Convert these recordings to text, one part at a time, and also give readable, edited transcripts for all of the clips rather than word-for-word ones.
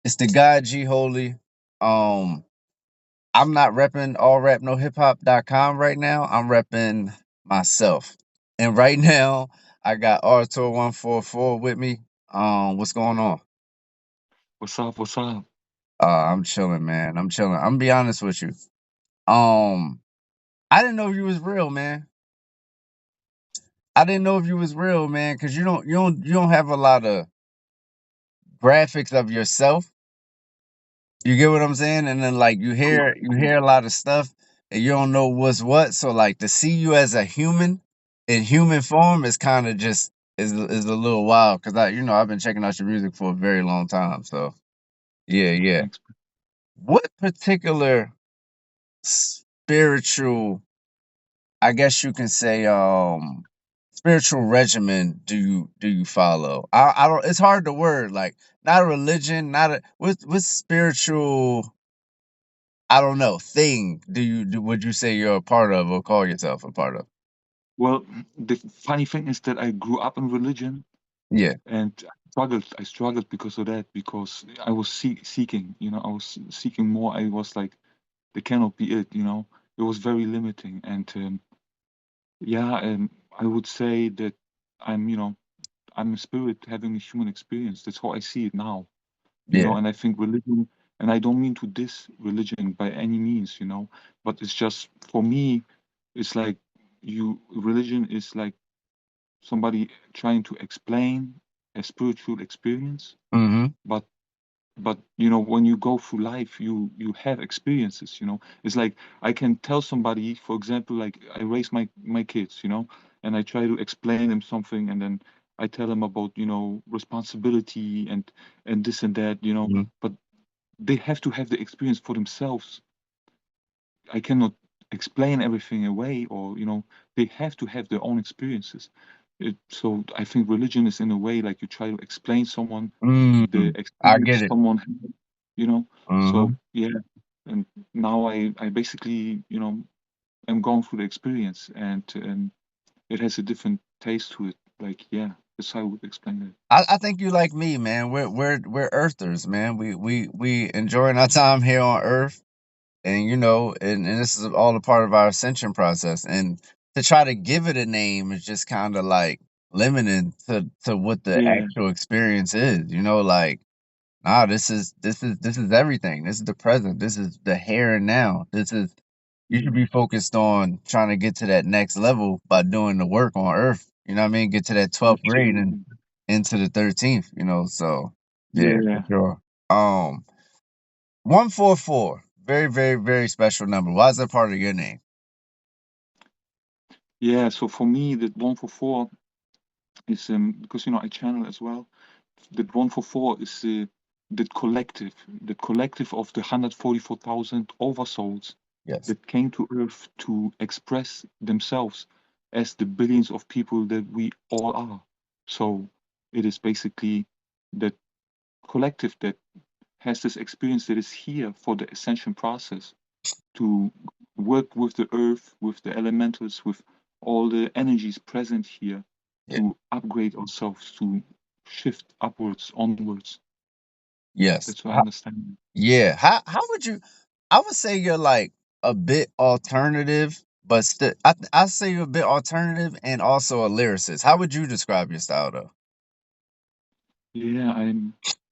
It's the guy G Holy. Um, I'm not repping all rap no hip hop.com right now. I'm repping myself. And right now, I got Artur144 with me. What's going on? What's up? What's up? I'm chilling, man. I'm chilling. I'm gonna be honest with you. Um, I didn't know you was real, man. I didn't know if you was real, man, because you don't have a lot of graphics of yourself. You get what I'm saying? And then like you hear a lot of stuff and you don't know what's what. So like to see you as a human in human form is kind of just is a little wild because I've been checking out your music for a very long time. So yeah, yeah. Thanks. What particular spiritual, I guess you can say, spiritual regimen do you follow? I don't. It's hard to word like not a religion, not a what spiritual, I don't know, thing would you say you're a part of or call yourself a part of? Well, the funny thing is that I grew up in religion Yeah, and I struggled. I struggled because of that, because I was seeking, I was seeking more. I was like, they cannot be it, It was very limiting. And yeah, I would say that I'm, I'm a spirit having a human experience. That's how I see it now, yeah. and I think religion, and I don't mean to diss religion by any means, but it's just for me, it's like religion is like somebody trying to explain a spiritual experience, Mhm. but when you go through life, you have experiences. It's like I can tell somebody, for example, like I raise my kids, and I try to explain them something, and then I tell them about responsibility and this and that, Mhm. but they have to have the experience for themselves. I cannot explain everything away, or they have to have their own experiences. So I think religion is in a way like you try to explain someone the Mm. I get experience it. someone had, you know. So Mhm. yeah, and now I basically am going through the experience, and it has a different taste to it. Like, yeah, that's how I would explain it. I think you like me, man. We're earthers, man. We enjoying our time here on Earth, and and this is all a part of our ascension process. And to try to give it a name is just kind of like limiting to what the Yeah. actual experience is. Like, nah, this is everything. This is the present. This is the here and now. You should be focused on trying to get to that next level by doing the work on Earth. You know what I mean? Get to that 12th grade and Absolutely. into the 13th. So yeah, for Yeah. sure. 144, very, very, very special number. Why is that part of your name? Yeah. So for me, that 144 is because I channel as well. That 144 is the collective of the 144,000 oversouls Yes. that came to Earth to express themselves as the billions of people that we all are. So it is basically that collective that has this experience, that is here for the ascension process, to work with the earth, with the elementals, with all the energies present here, Yeah. to upgrade ourselves, to shift upwards, onwards. Yes. That's what I understand. Yeah. How would you? I would say you're like a bit alternative, but still, I say you're a bit alternative and also a lyricist. How would you describe your style, though? Yeah,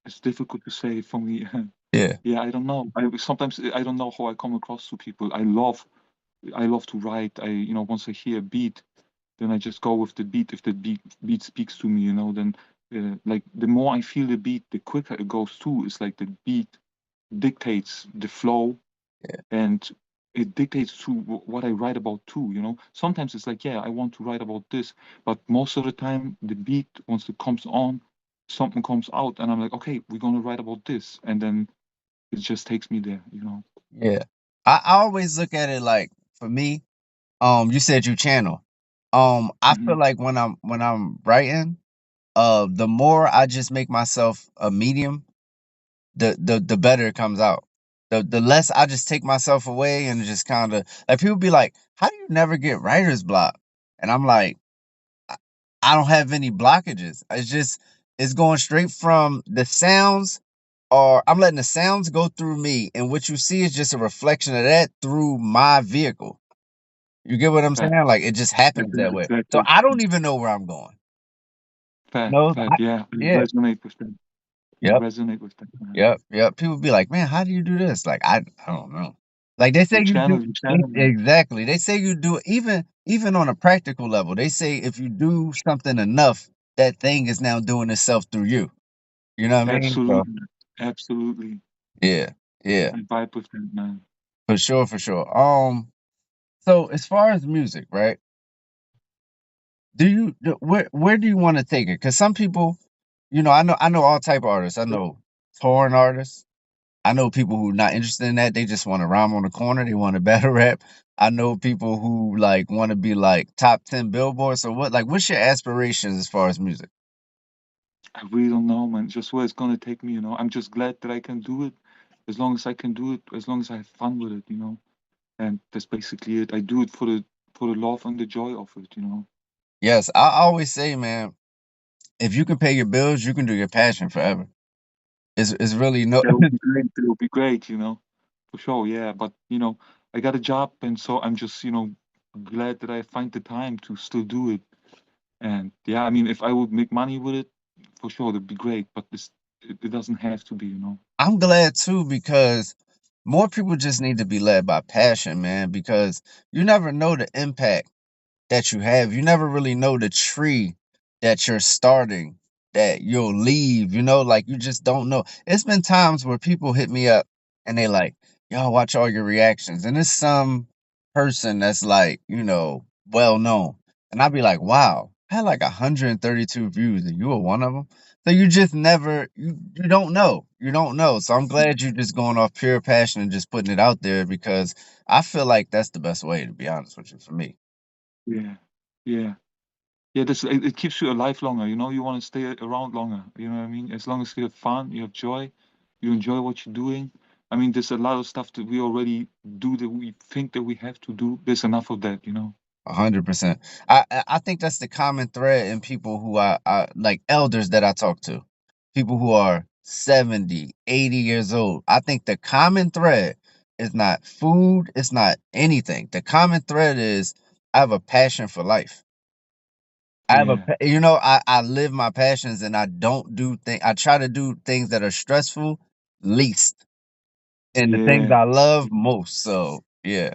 it's difficult to say for me. Yeah. Yeah, I don't know. Sometimes I don't know how I come across to people. I love to write. Once I hear a beat, then I just go with the beat. If the beat speaks to me, then like the more I feel the beat, the quicker it goes too. It's like the beat dictates the flow, Yeah. and it dictates to what I write about too. Sometimes it's like, yeah, I want to write about this, but most of the time the beat, once it comes on, something comes out, and I'm like, okay, we're gonna write about this, and then it just takes me there. Yeah. I always look at it like, for me, you said you channel. I Hmm. feel like when I'm writing, the more I just make myself a medium, the better it comes out. The less I just take myself away and just kind of like, people be like, "How do you never get writer's block?" And I'm like, I, I don't have any blockages. It's going straight from the sounds are I'm letting the sounds go through me, and what you see is just a reflection of that through my vehicle. You get what I'm Fact. saying? Like, it just That's happens it, that way. So exactly. I don't even know where I'm going. Fact, No, fact. Yeah, I yeah, resonate with that. I yep, resonate with that, man. yep, yep. People be like, man, how do you do this? Like, I don't know. Like they say You channel, man. exactly. They say you do it even on a practical level. They say if you do something enough, that thing is now doing itself through you. You know what I mean? So Absolutely, absolutely. yeah, yeah, I vibe with that, man. for sure, for sure. So as far as music, right? Where do you want to take it? Because some people, I know all type of artists. I know touring artists. I know people who not interested in that. They just want to rhyme on the corner. They want to battle rap. I know people who like want to be like top 10 Billboard. So what's your aspirations as far as music? I really don't know, man. Just where it's gonna take me, you know. I'm just glad that I can do it. As long as I can do it, as long as I have fun with it, you know. And that's basically it. I do it for the love and the joy of it, you know. Yes, I always say, man, if you can pay your bills, you can do your passion forever. It's really no. That would be great. That would be great, you know. For sure, yeah. But you know, I got a job, and so I'm just, you know, glad that I find the time to still do it. And yeah, I mean, if I would make money with it, for sure, that'd be great. But it doesn't have to be, you know. I'm glad too because more people just need to be led by passion, man. Because you never know the impact that you have. You never really know the tree that you're starting, that you'll leave, like you just don't know. It's been times where people hit me up and they like, yo, watch all your reactions. And it's some person that's like, well known. And I'd be like, wow, I had like 132 views and you were one of them. So you just never, you don't know. You don't know. So I'm glad you're just going off pure passion and just putting it out there because I feel like that's the best way, to be honest with you, for me. Yeah, yeah, yeah. It keeps you alive longer. You know, you want to stay around longer. You know what I mean? As long as you have fun, you have joy, you enjoy what you're doing. I mean, there's a lot of stuff that we already do that we think that we have to do. There's enough of that, you know. 100%. I think that's the common thread in people who I like elders that I talk to. People who are 70, 80 years old. I think the common thread is not food, it's not anything. The common thread is I have a passion for life. I have Yeah, I live my passions and I don't do things I try to do things that are stressful least and the things yeah, I love most. So, yeah.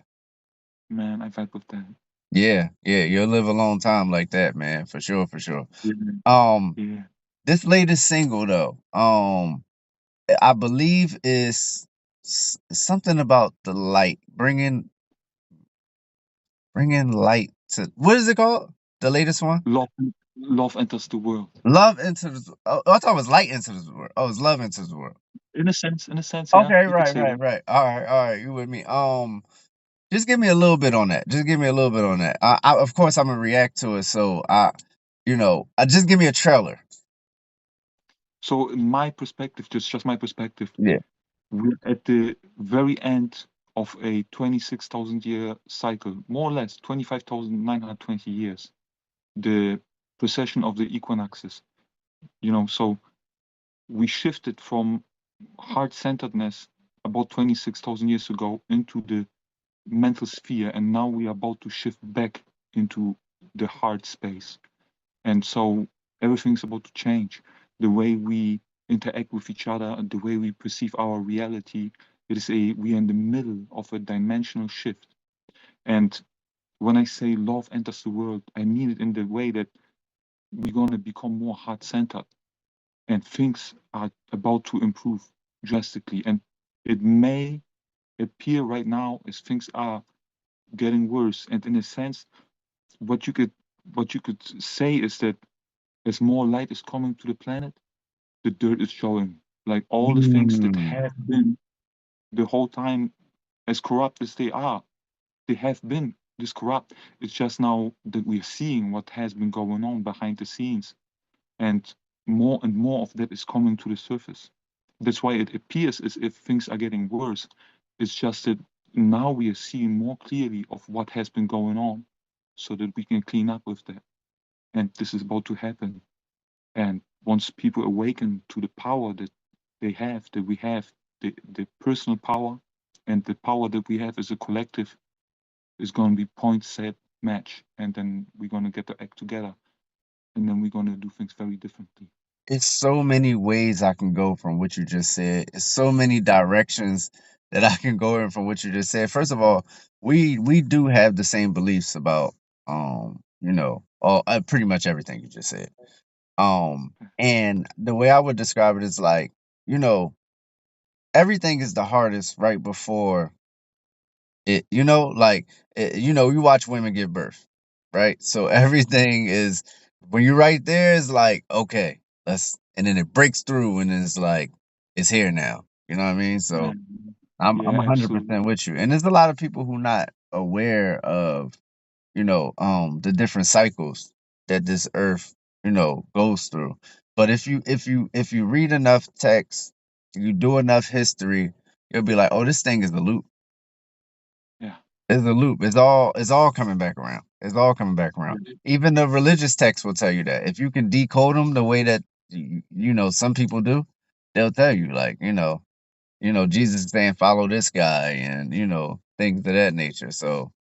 man, I vibe with that. Yeah, yeah, you'll live a long time like that, man, for sure, for sure. Yeah, Um, yeah. this latest single though, I believe is something about the light, bringing light to what is it called? The latest one? Love, love enters the world. Love into the. I thought it was light into the world. Oh, it's love into the world. In a sense, yeah, Okay, you could right, say right, that. right. All right, you with me? Just give me a little bit on that. Just give me a little bit on that. Of course, I'm gonna react to it. So just give me a trailer. So, in my perspective, just my perspective, Yeah. we're at the very end of a 26,000 year cycle, more or less 25,920 years. The precession of the equinoxes, you know. So we shifted from heart centeredness about 26,000 years ago into the mental sphere, and now we are about to shift back into the heart space. And so everything's about to change. The way we interact with each other and the way we perceive our reality, we are in the middle of a dimensional shift. And when I say love enters the world, I mean it in the way that we're gonna become more heart centered and things are about to improve drastically. And it may appear right now as things are getting worse. And in a sense, what you could what you could say is that as more light is coming to the planet, the dirt is showing. Like all the things that Mm. have been the whole time as corrupt as they have been this corrupt. It's just now that we're seeing what has been going on behind the scenes. And more of that is coming to the surface. That's why it appears as if things are getting worse. It's just that now we are seeing more clearly of what has been going on so that we can clean up with that. And this is about to happen. And once people awaken to the power that that we have, the personal power and the power that we have as a collective is going to be point set match, and then we're going to get the act together, and then we're going to do things very differently. It's so many ways I can go from what you just said. It's so many directions that I can go in from what you just said. First of all, we do have the same beliefs about all pretty much everything you just said. And the way I would describe it is like, you know, everything is the hardest right before it, you watch women give birth, right? So everything is when you're right there is like, okay, and then it breaks through and it's like it's here now. You know what I mean? So And I'm yeah, absolutely. 100% with you. And there's a lot of people who not aware of, the different cycles that this earth, goes through. But if you read enough text, you do enough history, you'll be like, oh, this thing is the loop. Yeah. It's a loop. It's all coming back around. It's all coming back around. Yeah. Even the religious texts will tell you that. If you can decode them the way that some people do, they'll tell you like, Jesus is saying follow this guy and things of that nature. So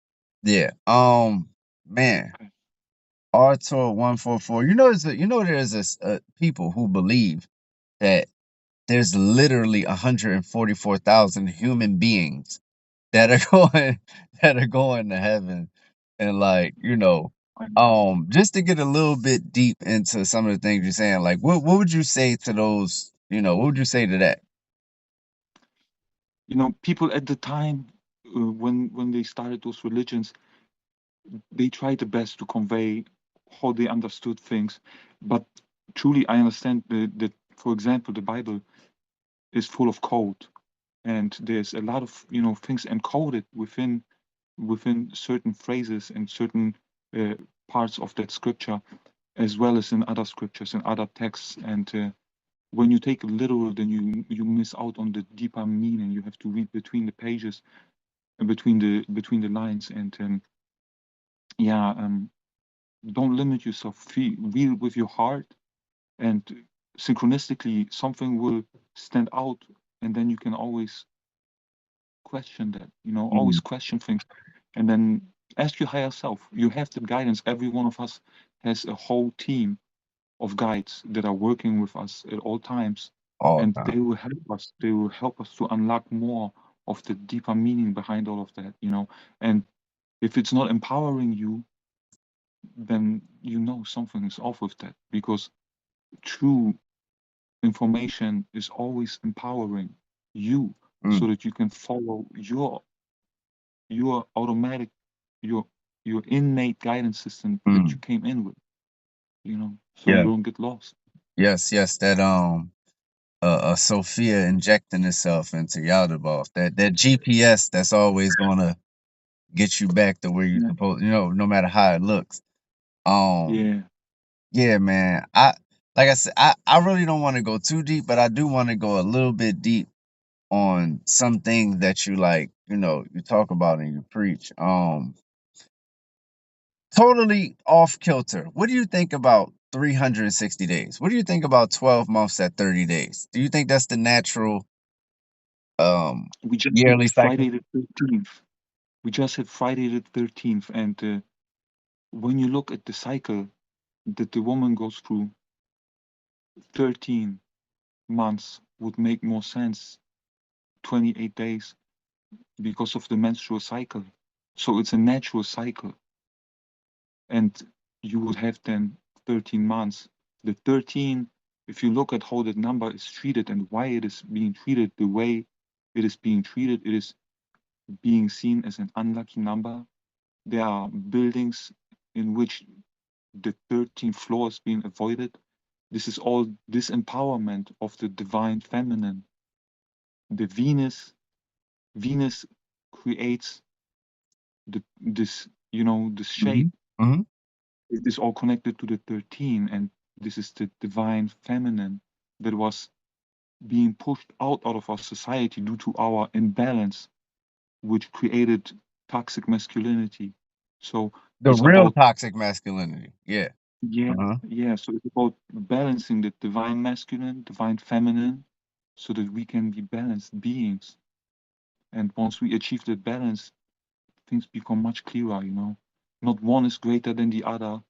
yeah. Man, Okay. Artur144. There's people who believe that there's literally 144,000 human beings that are going that are going to heaven. And like, I know. just to get a little bit deep into some of the things you're saying, like what would you say to those, what would you say to that? People at the time, when they started those religions, they tried the best to convey how they understood things. But truly, I understand that, for example, the Bible is full of code, and there's a lot of things encoded within certain phrases and certain uh, parts of that scripture, as well as in other scriptures and other texts. And when you take it literal, then you miss out on the deeper meaning. You have to read between the pages and between the lines. And yeah, don't limit yourself. Read with your heart, and synchronistically, something will stand out, and then you can always question that. Always Mm, question things, and then ask your higher self. You have the guidance. Every one of us has a whole team of guides that are working with us at all times, all and the they time. will help us. They will help us to unlock more of the deeper meaning behind all of that. And if it's not empowering you, then something is off with that, because true information is always empowering you, so Mm, that you can follow your automatic your your innate guidance system that you mm. came in with, so you Yeah. don't get lost. Yes, that Sophia injecting itself into Yaldabaoth. That GPS that's always gonna get you back to where you're Yeah. supposed, no matter how it looks. Um, Yeah. yeah, man. Like I said, I really don't want to go too deep, but I do want to go a little bit deep on some things that you like, you talk about and you preach. Totally off kilter. What do you think about 360 days? What do you think about 12 months at 30 days? Do you think that's the natural um We just hit yearly cycle? Friday the 13th. We just hit Friday the 13th, and when you look at the cycle that the woman goes through, 13 months would make more sense. 28 days, because of the menstrual cycle. So it's a natural cycle, and you would have then 13 months. The 13, if you look at how that number is treated and why it is being treated the way it is being treated, it is being seen as an unlucky number. There are buildings in which the 13th floor is being avoided. This is all disempowerment of the divine feminine. The Venus creates this Hmm. shape. Hmm. It is all connected to the 13, and this is the divine feminine that was being pushed out of our society due to our imbalance, which created toxic masculinity. So The it's real about, toxic masculinity. Yeah. yeah, Uh-huh. yeah. So it's about balancing the divine masculine, divine feminine, so that we can be balanced beings. And once we achieve that balance, things become much clearer, you know. Not one is greater than the other.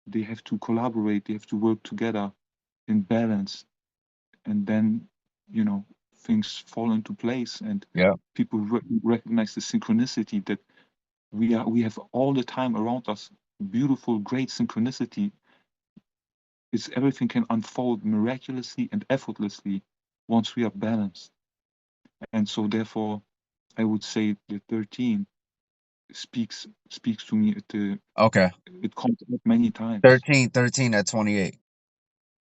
They have to collaborate, they have to work together in balance. And then, you know, things fall into place, and Yeah. people recognize the synchronicity that we have all the time around us. Beautiful, great synchronicity. It's everything can unfold miraculously and effortlessly once we are balanced. And so therefore I would say the 13 speaks to me. Okay. It comes up many times. 13 at 28.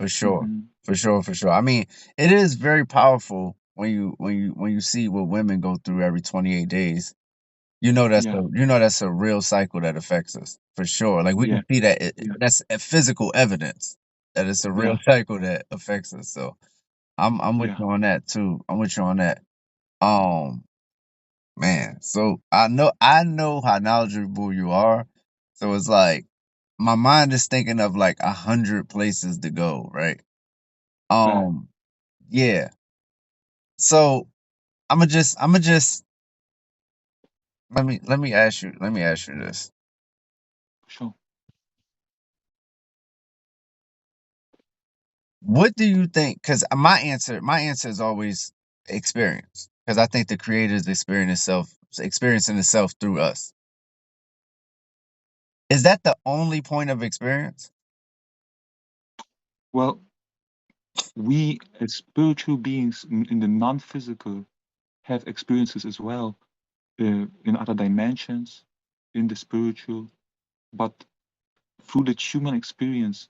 For sure. Hmm. For sure, for sure. I mean, it is very powerful when you see what women go through every 28 days. Yeah, That's a real cycle that affects us. For sure. Like we yeah, can see that yeah, that's a physical evidence that it's a real yeah, cycle that affects us. So I'm with yeah. you on that too. I'm with you on that. Um Man, so I know how knowledgeable you are. So it's like my mind is thinking of like 100 places to go, right? Fair, Um, yeah. So I'm gonna just let me ask you this. sure. What do you think? Because my answer is always experience. Because I think the creator is experiencing itself through us. Is that the only point of experience? Well, we as spiritual beings in the non-physical have experiences as well, in other dimensions, in the spiritual. But through the human experience,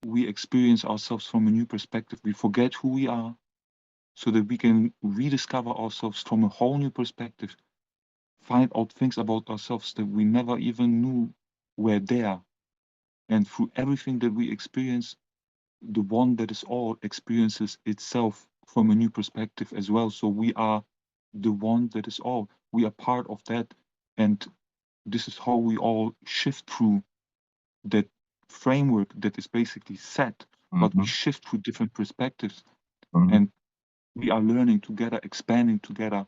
we experience ourselves from a new perspective. We forget who we are so that we can rediscover ourselves from a whole new perspective, find out things about ourselves that we never even knew were there. And through everything that we experience, the one that is all experiences itself from a new perspective as well. So we are the one that is all. We are part of that. And this is how we all shift through that framework that is basically set, but we Mm-hmm. shift through different perspectives, Mm-hmm. and we are learning together, expanding together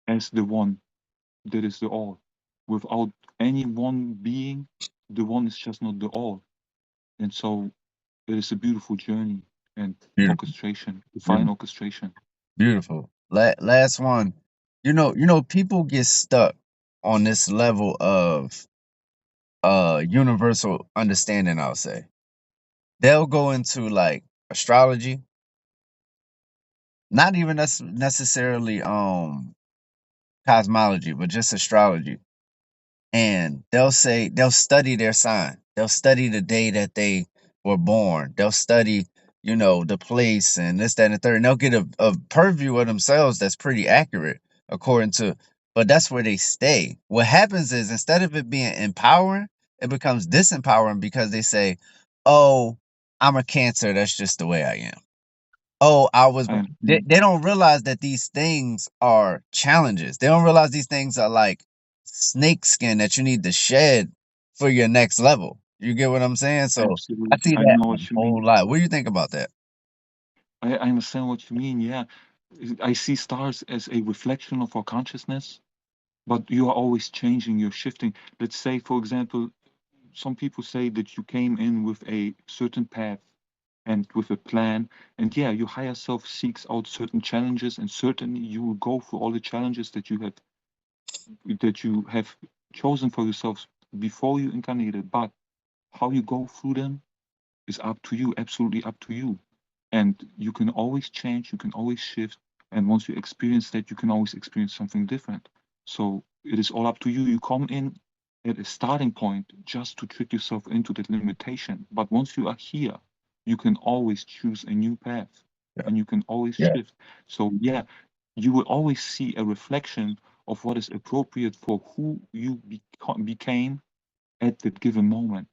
as the one that is the all. Without any one being, the one is just not the all. And so it is a beautiful journey and Beautiful. orchestration, divine Beautiful. orchestration. Beautiful. Last one. People get stuck on this level of universal understanding, I'll say. They'll go into like astrology, not even necessarily cosmology, but just astrology. And they'll study their sign. They'll study the day that they were born. They'll study, the place and this, that, and the third. And they'll get a purview of themselves that's pretty accurate according to, but that's where they stay. What happens is instead of it being empowering, it becomes disempowering because they say, oh, I'm a Cancer. That's just the way I am. Oh, I was I they, understand. they don't realize that these things are challenges. They don't realize these things are like snake skin that you need to shed for your next level. You get what I'm saying? So I Absolutely. see I that know a what you whole mean. lot. What do you think about that? I understand what you mean. Yeah. I see stars as a reflection of our consciousness, but you are always changing, you're shifting. Let's say, for example, some people say that you came in with a certain path and with a plan, and yeah, your higher self seeks out certain challenges, and certainly you will go through all the challenges that you have chosen for yourselves before you incarnated. But how you go through them is up to you, absolutely up to you. And you can always change, you can always shift. And once you experience that, you can always experience something different. So it is all up to you. You come in at a starting point just to trick yourself into that limitation. But once you are here, you can always choose a new path Yeah. and you can always Yeah. shift. So, yeah, you will always see a reflection of what is appropriate for who you became at that given moment.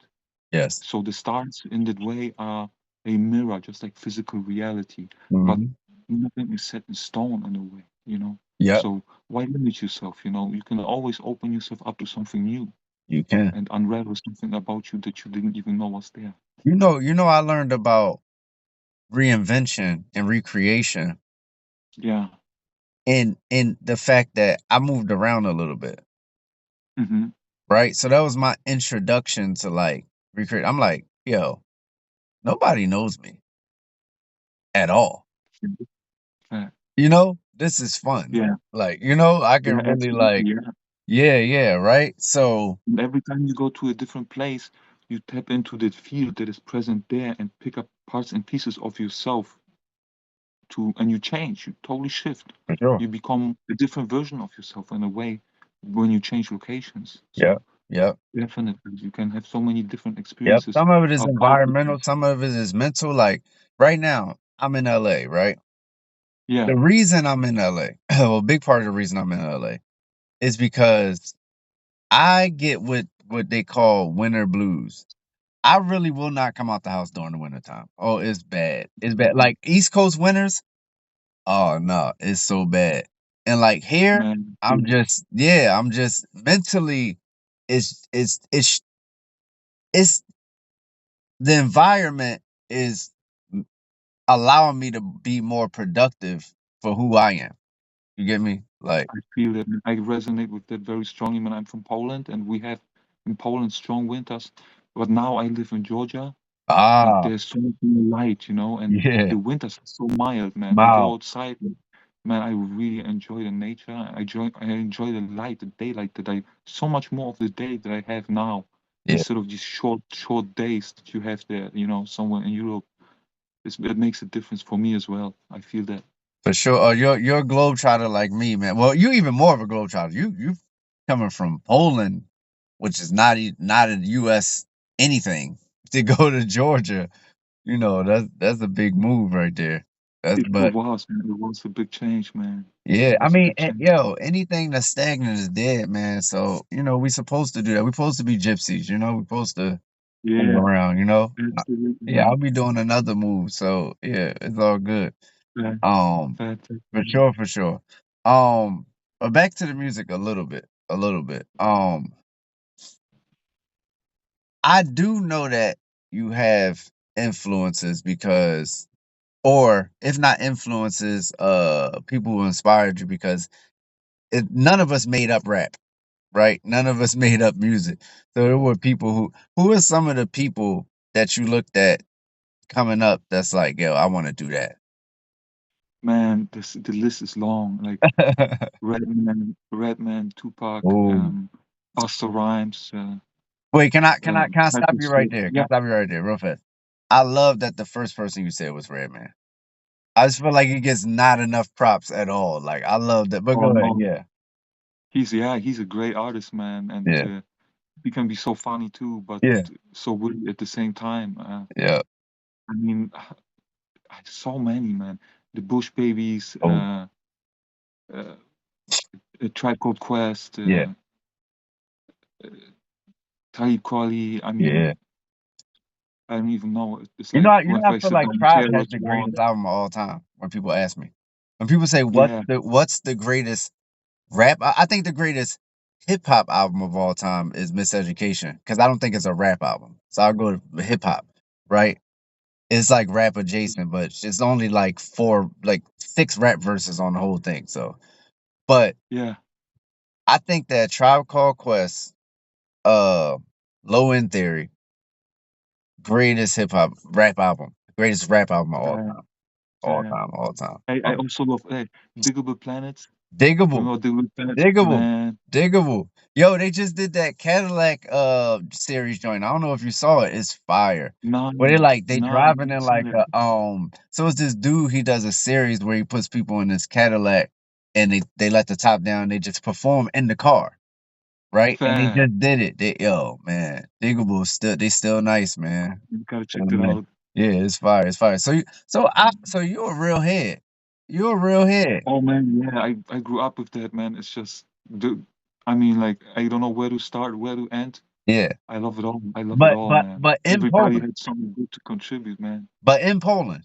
Yes. So the stars in that way are a mirror, just like physical reality. But Hmm. nothing is set in stone in a way, you know. Yep. So why limit yourself? You know, you can always open yourself up to something new You can. and unravel something about you that you didn't even know was there. I learned about reinvention and recreation. Yeah. in the fact that I moved around a little bit, Mhm. right? So that was my introduction to like recreate. I'm like, yo, nobody knows me at all. You know, this is fun. Yeah. Like, you know, I Yeah, can really absolutely, like, yeah. yeah, yeah, right. So And every time you go to a different place, you tap into that field that is present there and pick up parts and pieces of yourself and you change, you totally shift. for sure. You become a different version of yourself in a way when you change locations. Yep, So yep, definitely you can have so many different yep. experiences Some of it is out of environmental, that. some of it is mental. Like right now, I'm in LA, right? Yeah, The reason I'm in LA, well, a big part of the reason I'm in LA is because I get what they call winter blues. I really will not come out the house during the wintertime. Oh, it's bad. It's bad. Like East Coast winters, oh no, it's so bad. And like here, man. I'm just yeah, I'm just mentally it's the environment is allowing me to be more productive for who I am. You get me? Like, I feel that I resonate with that very strongly when I'm from Poland and we have in Poland strong winters. But now I live in Georgia and ah, there's so much more light, you know, and yeah, the winters are so mild, man. I go wow, outside, and, man, I really enjoy the nature. I enjoy the light, the daylight that I so much more of the day that I have now yeah. instead of these short days that you have there, you know, somewhere in Europe. It makes a difference for me as well. I feel that. For sure. Oh, you're a globetrotter like me, man. Well, you even more of a globetrotter. You coming from Poland, which is not a U.S. anything, to go to Georgia. You know that's a big move right there. That's It but was, man. It was a big change, man. yeah, It I was a mean, big change. yo, anything that's stagnant is dead, man. So you know we supposed to do that. We're supposed to be gypsies. You know we're supposed to move Yeah, around. You know, absolutely, yeah, I'll man. be doing another move. So yeah, it's all good. Fair, Um, fair, fair, for fair. sure, for sure. Um, but back to the music a little bit, a little bit. I do know that you have influences because, or if not influences, people who inspired you because none of us made up rap, right? None of us made up music. So there were people who are some of the people that you looked at coming up that's like, yo, I want to do Man, the list is long. Like that. Redman, Tupac, Oh. Busta Rhymes, Wait, can I stop Patrick you right Swayze. there? Can I Yeah, stop you right there real fast? I love that the first person you said was Redman. I just feel like he gets not enough props at all. Like I love that. But oh go ahead. no, Yeah. he's a great artist, man, and Yeah. he can be so funny too, but Yeah. so witty at the same time. Yeah. I mean, so many, man. The Bush Babies, Oh, uh, A Tribe Called Quest, yeah. uh, Talib Kweli. I Yeah. mean, I don't even know. It's You know, like you know, if I I feel sit like down and Tribe share has what's the one. greatest album of all time. When people ask me, when people say Yeah, what's the greatest rap, I think the greatest hip hop album of all time is Miseducation because I don't think it's a rap album. So I'll go to hip hop, right? It's like rap adjacent, but it's only like like six rap verses on the whole thing. So, but yeah. I think that Tribe Called Quest, uh, Low End Theory, greatest hip hop rap album, greatest rap album of all Uh, time, all uh, time, all time. I also love Diggable Planets. Diggable, Remember Diggable Planets? diggable, Man, diggable. Yo, they just did that Cadillac series joint. I don't know if you saw it. It's fire. no, Where they no, I driving haven't in seen like that. a so it's this dude, he does a series where he puts people in this Cadillac and they let the top down, they just perform in the car, right? And they Fair. just did it. Yo, man, Diggable still nice, man. You gotta check Still that nice. out. Yeah, it's fire, it's fire. So you're a real head. You're a real head. Oh man, yeah, I grew up with that, man. It's just I mean, like I don't know where to start, where to end. Yeah. I love it all. I love it But all, but man. but in Everybody Poland. had something good to contribute, man. But in Poland.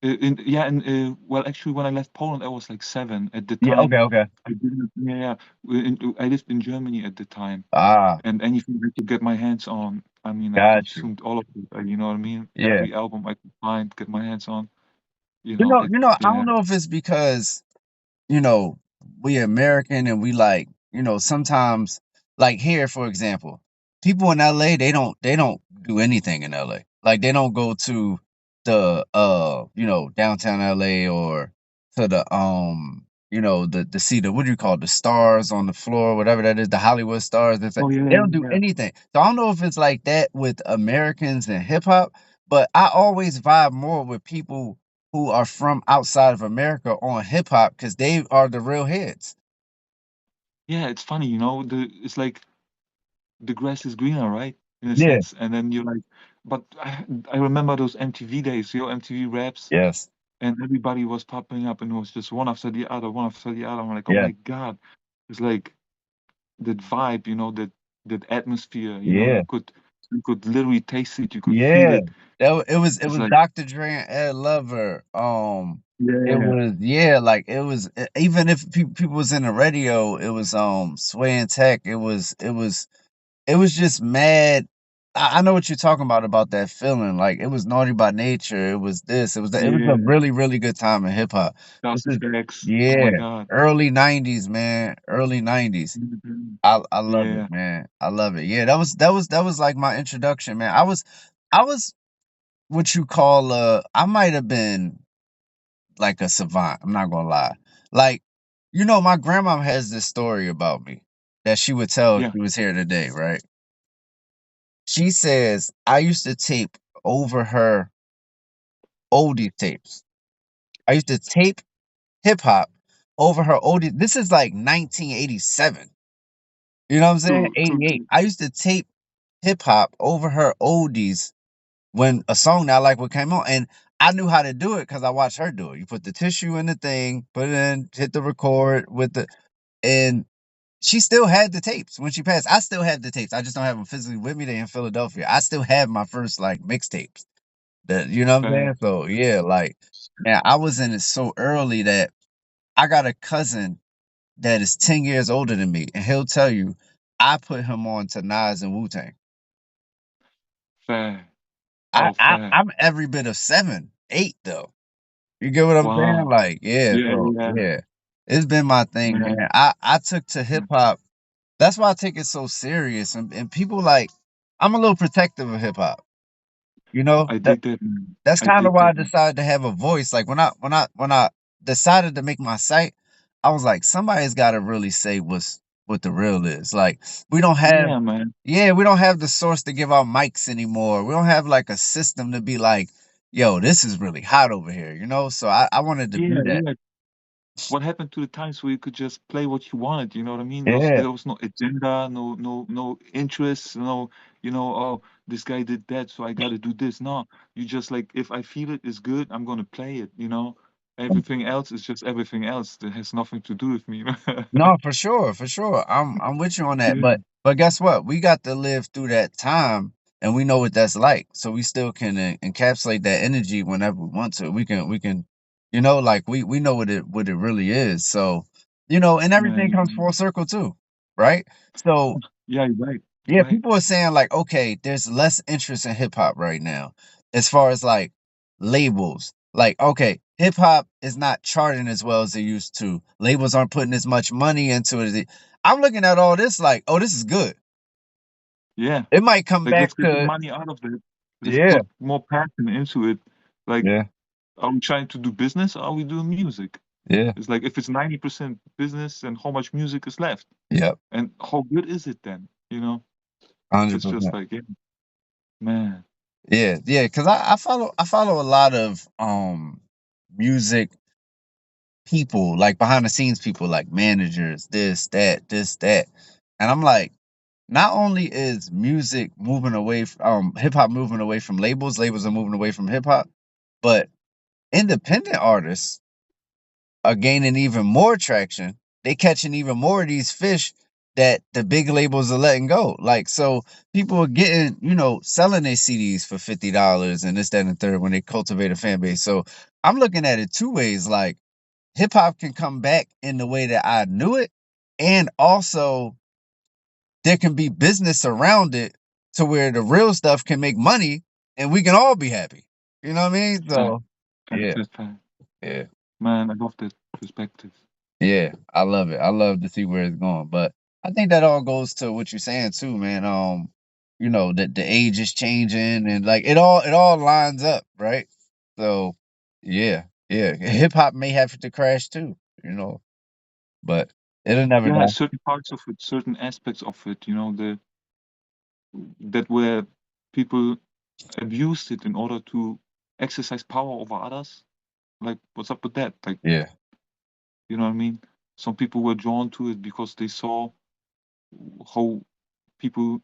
Yeah, and well, actually, when I left Poland, I was like 7 at the Yeah, time. okay, okay. I didn't, yeah, yeah. I lived in Germany at the time, Ah, and anything I could get my hands on, I mean, I got you. consumed all of it. You know what I mean? Yeah. Every album I could find, get my hands on. I don't Yeah, know if it's because you know, we American and we like, sometimes like here, for example, people in LA, they don't do anything in LA. Like they don't go to the downtown LA or to the the see the what do you call it, the stars on the floor, whatever that is, the Hollywood stars. It's like oh yeah, they yeah, don't do yeah. anything. So I don't know if it's like that with Americans and hip hop, but I always vibe more with people who are from outside of America on hip hop because they are the real heads. Yeah, it's funny, it's like the grass is greener, right? In a Yeah. sense. And then you're like, but I remember those MTV days, MTV raps, Yes. and everybody was popping up, and it was just one after the other, one after the other. I'm like, oh Yeah. my God, it's like that vibe, that atmosphere, Yeah. you could literally taste it, you could feel Yeah. it. It It's was like, Dr. Dre and Ed Lover. It yeah, was yeah, like it was even if people was in the radio, it was Sway and Tech. It was just mad. I know what you're talking about that feeling. Like it was Naughty by Nature. It was this. It was that. It was a yeah, really, really good time in hip hop. This Dust is Stacks. Oh yeah, my God. early '90s, man. Early '90s. Mhm. I love it, Yeah, man. I love it. Yeah, that was like my introduction, man. I was what you call I might have been like a savant. I'm not gonna lie. Like, my grandma has this story about me that she would tell if yeah. she was here today, right? She says I used to tape over her oldie tapes. I used to tape hip hop over her oldie. This is like 1987. You know what I'm saying? True, true, 88. true. I used to tape hip hop over her oldies when a song that I like what came on, and I knew how to do it because I watched her do it. You put the tissue in the thing, put it in, hit the record with the, and she still had the tapes when she passed. I still have the tapes. I just don't have them physically with me. They in Philadelphia. I still have my first like mixtapes. That you know what I'm saying? Facts. So yeah, like man, I was in it so early that I got a cousin that is 10 years older than me, and he'll tell you I put him on to Nas and Wu Tang. Fair. I, Oh, I fair. I'm every bit of 7, 8 though. You get what I'm saying? Wow. Like, yeah, Yeah, so yeah, yeah. It's been my thing, man. man. I took to hip Yeah. hop. That's why I take it so serious. And people like I'm a little protective of hip hop. You know? I dig that, man. That's I kinda dig why I that, man. decided to have a voice. Like when I decided to make my site, I was like, somebody's gotta really say what the real is. Like, we don't have Yeah, man. we don't have the source to give out mics anymore. We don't have like a system to be like, yo, this is really hot over here, you know? So I wanted to Yeah, be that. yeah. What happened to the times where you could just play what you wanted, you know what I mean? Yeah. There was no agenda, no interests, oh, this guy did that, so I gotta do this. No, you just like, if I feel it is good, I'm gonna play it, you know? Everything else is just everything else that has nothing to do with me. No, for sure, for sure. I'm with you on that. Yeah, But guess what? We got to live through that time and we know what that's like. So we still can encapsulate that energy whenever we want to. We can like we know what it really is. So, and man, everything you're comes right. full circle too, right? So Yeah, you're right. You're yeah, right. people are saying like, okay, there's less interest in hip hop right now, as far as like labels. Like, okay, hip hop is not charting as well as they used to. Labels aren't putting as much money into it. I'm looking at all this like, oh, this is good. Yeah. It might come Like, back let's get the to money out of it. Let's yeah, put more passion into it. Like, yeah, are we trying to do business or are we doing music? yeah, It's like, if it's 90% business, then how much music is left? yep, And how good is it then? hundred It's just percent. like, yeah, man. Yeah, yeah, because I follow a lot of music people, like behind the scenes people, like managers, this, that. And I'm like, not only is music moving away hip hop moving away from labels are moving away from hip hop, but independent artists are gaining even more traction. They catching even more of these fish that the big labels are letting go. Like, so people are getting, selling their CDs for $50 and this, that, and the third when they cultivate a fan base. So I'm looking at it two ways. Like, hip hop can come back in the way that I knew it, and also there can be business around it to where the real stuff can make money and we can all be happy. You know what I mean? Fact, So fact, yeah, fact, fact. Yeah. Man, I love that perspective. Yeah, I love it. I love to see where it's going. But I think that all goes to what you're saying too, man. That the age is changing and like it all lines up, right? So yeah, yeah. Hip hop may have to crash too, but it'll never Yeah, die. certain parts of it, certain aspects of it, that where people abused it in order to exercise power over others. Like, what's up with that? Like, Yeah, you know what I mean? Some people were drawn to it because they saw how people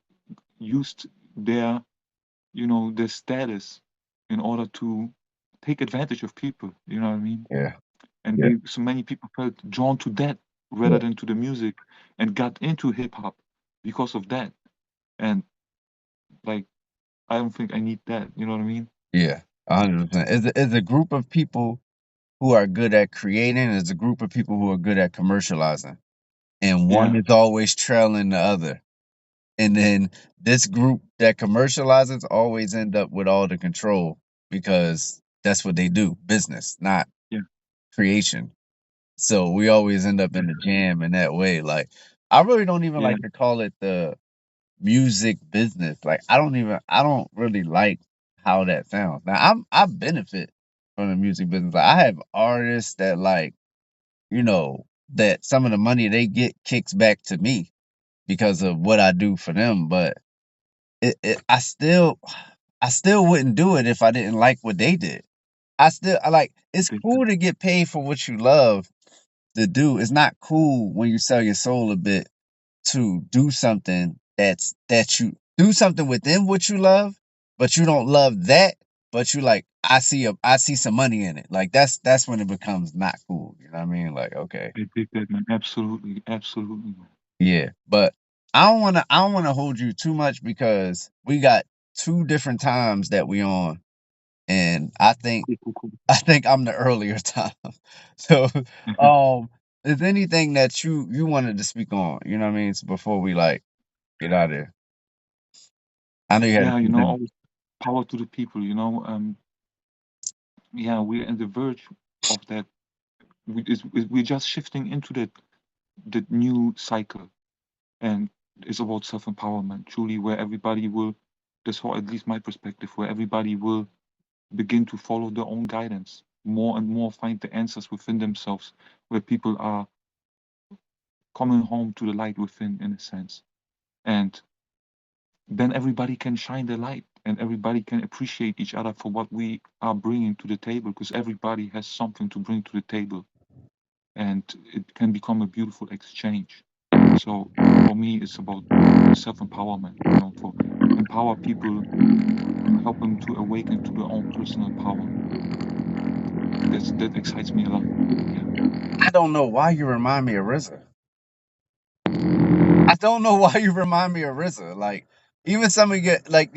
used their, their status in order to take advantage of people. You know what I mean? yeah, And yeah, so many people felt drawn to that rather yeah, than to the music, and got into hip hop because of that. And like, I don't think I need that. You know what I mean? yeah. 100%. It's a group of people who are good at creating. It's a group of people who are good at commercializing, and one Yeah, is always trailing the other. And then this group that commercializes always end up with all the control because that's what they do, business, not yeah, creation. So we always end up in the jam in that way. Like I really don't even yeah. like to call it the music business. Like I don't really like how that sounds. Now I benefit from the music business. Like, I have artists that that some of the money they get kicks back to me because of what I do for them. But I still wouldn't do it if I didn't like what they did. I like it's Dig that. cool to get paid for what you love to do. It's not cool when you sell your soul a bit to do something that you do something within what you love, but you don't love that, but you like I see some money in it. Like that's when it becomes not cool. You know what I mean? Like, okay. I dig that, man. Absolutely, absolutely, man. Yeah. But I don't wanna hold you too much because we got two different times that we on. And I think Cool, cool, cool. I think I'm the earlier time. So, um, is anything that you wanted to speak on? You know what I mean? So before we like get out of here, I know you had a Yeah, few things. always power to the people. Yeah, we're at the verge of that. We're just shifting into that new cycle, and it's about self-empowerment, truly, where everybody will. That's how, at least my perspective, where everybody will begin to follow their own guidance more and more, find the answers within themselves, where people are coming home to the light within, in a sense, and then everybody can shine the light, and everybody can appreciate each other for what we are bringing to the table, because everybody has something to bring to the table, and it can become a beautiful exchange. So for me, it's about self-empowerment, for empower people, help them to awaken to their own personal power. That excites me a lot. Yeah. I don't know why you remind me of RZA. I don't know why you remind me of RZA. Like even some of your like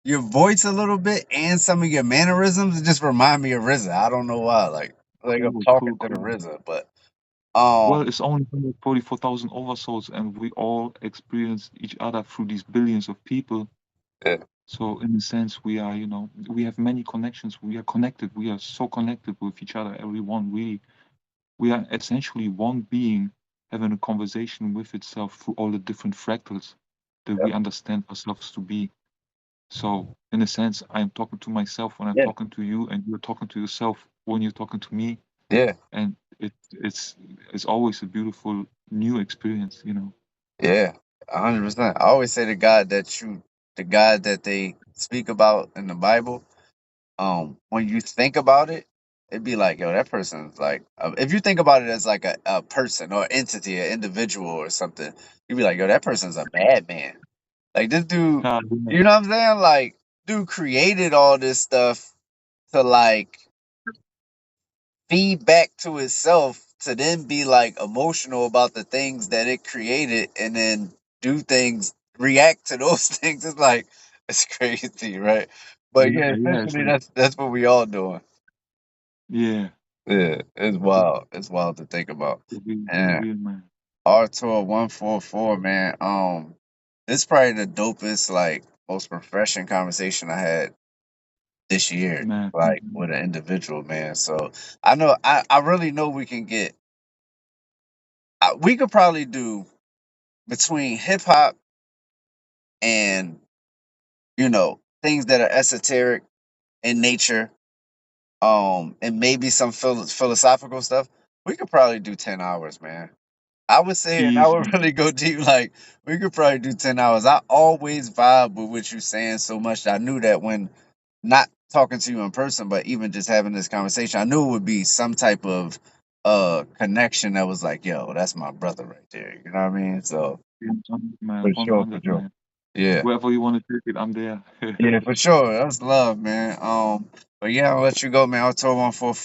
your voice a little bit and some of your mannerisms it just remind me of RZA. I don't know why. Like I'm Cool, talking cool, to the cool. RZA, but Well, um it's only 144,000 oversouls, and we all experience each other through these billions of people. yeah, So in a sense, we have many connections. We are connected. We are so connected with each other. Everyone, we are essentially one being having a conversation with itself through all the different fractals that we understand ourselves to be. So in a sense, I am talking to myself when I'm yeah, talking to you, and you're talking to yourself when you're talking to me, yeah, and it's always a beautiful new experience. yeah, 100%. I always say the God that they speak about in the Bible. When you think about it, it'd be like, yo, that person's like, if you think about it as like a person or entity, an individual or something, you'd be like, yo, that person's a madman. Like this dude, Ah, yeah, you know what I'm saying? Like, dude created all this stuff to like feed back to itself to then be like emotional about the things that it created and then do things, react to those things. It's like, it's crazy, right? But yeah, yeah, yeah. It's essentially like, that's what we all doing. yeah, Yeah, it's wild. It's wild to think about. for And real, man. Artur144, man. This probably the dopest, like most refreshing conversation I had this year, man. like with an individual, man. So I know I really know we can get. We could probably do between hip hop and things that are esoteric in nature, and maybe some philosophical stuff. We could probably do 10 hours, man. I would say here and I would Easily. really go deep. Like we could probably do 10 hours. I always vibe with what you're saying so much that I knew that when not talking to you in person, but even just having this conversation, I knew it would be some type of connection that was like, yo, that's my brother right there. You know what I mean? So Man, for sure, for 100, sure. man. Yeah. Wherever you want to take it, I'm there. Yeah, for sure. That's love, man. But yeah, I'll let you go, man. I'll tell 144.